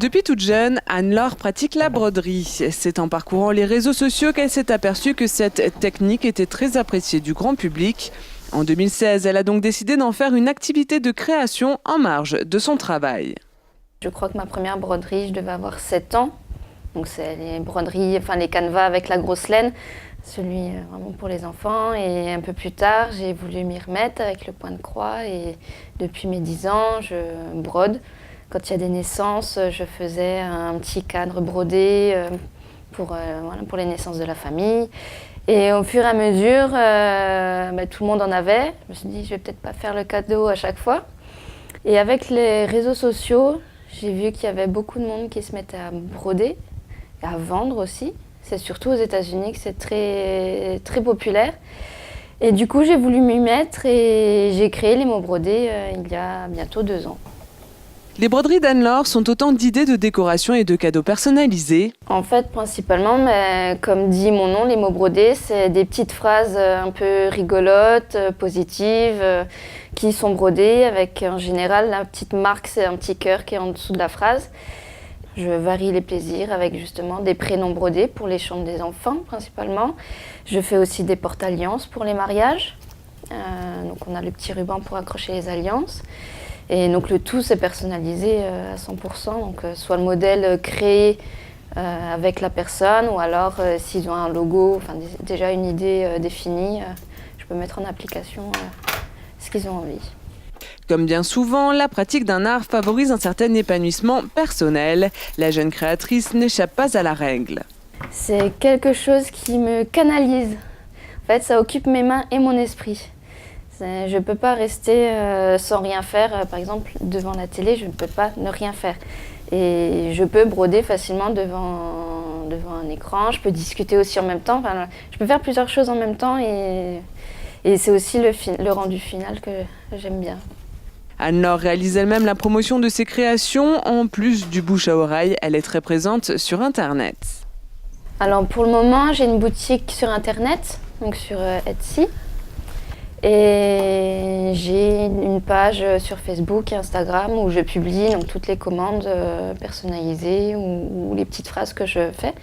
Depuis toute jeune, Anne-Laure pratique la broderie. C'est en parcourant les réseaux sociaux qu'elle s'est aperçue que cette technique était très appréciée du grand public. En 2016, elle a donc décidé d'en faire une activité de création en marge de son travail. Je crois que ma première broderie, je devais avoir 7 ans. Donc c'est les broderies, enfin les canevas avec la grosse laine, celui vraiment pour les enfants. Et un peu plus tard, j'ai voulu m'y remettre avec le point de croix. Et depuis mes 10 ans, je brode. Quand il y a des naissances, je faisais un petit cadre brodé pour les naissances de la famille. Et au fur et à mesure, tout le monde en avait. Je me suis dit, je vais peut-être pas faire le cadeau à chaque fois. Et avec les réseaux sociaux, j'ai vu qu'il y avait beaucoup de monde qui se mettait à broder et à vendre aussi. C'est surtout aux États-Unis que c'est très, très populaire. Et du coup, j'ai voulu m'y mettre et j'ai créé les mots brodés il y a bientôt 2 ans. Les broderies d'Anne-Laure sont autant d'idées de décoration et de cadeaux personnalisés. En fait, principalement, comme dit mon nom, les mots brodés, c'est des petites phrases un peu rigolotes, positives, qui sont brodées avec, en général, la petite marque, c'est un petit cœur qui est en dessous de la phrase. Je varie les plaisirs avec justement des prénoms brodés pour les chambres des enfants, principalement. Je fais aussi des porte-alliances pour les mariages. Donc on a le petit ruban pour accrocher les alliances. Et donc le tout, c'est personnalisé à 100%. Donc soit le modèle créé avec la personne, ou alors s'ils ont un logo, enfin déjà une idée définie, je peux mettre en application ce qu'ils ont envie. Comme bien souvent, la pratique d'un art favorise un certain épanouissement personnel. La jeune créatrice n'échappe pas à la règle. C'est quelque chose qui me canalise. En fait, ça occupe mes mains et mon esprit. Je ne peux pas rester sans rien faire. Par exemple, devant la télé, je ne peux pas ne rien faire. Et je peux broder facilement devant un écran. Je peux discuter aussi en même temps. Enfin, je peux faire plusieurs choses en même temps. Et c'est aussi le rendu final que j'aime bien. Anne-Laure réalise elle-même la promotion de ses créations. En plus du bouche à oreille, elle est très présente sur Internet. Alors pour le moment, j'ai une boutique sur Internet, donc sur Etsy. Et j'ai une page sur Facebook et Instagram où je publie donc, toutes les commandes personnalisées ou les petites phrases que je fais.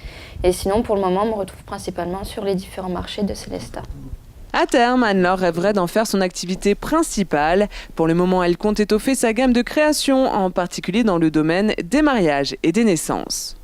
Et sinon, pour le moment, on me retrouve principalement sur les différents marchés de Célestat. À terme, Anne-Laure rêverait d'en faire son activité principale. Pour le moment, elle compte étoffer sa gamme de créations, en particulier dans le domaine des mariages et des naissances.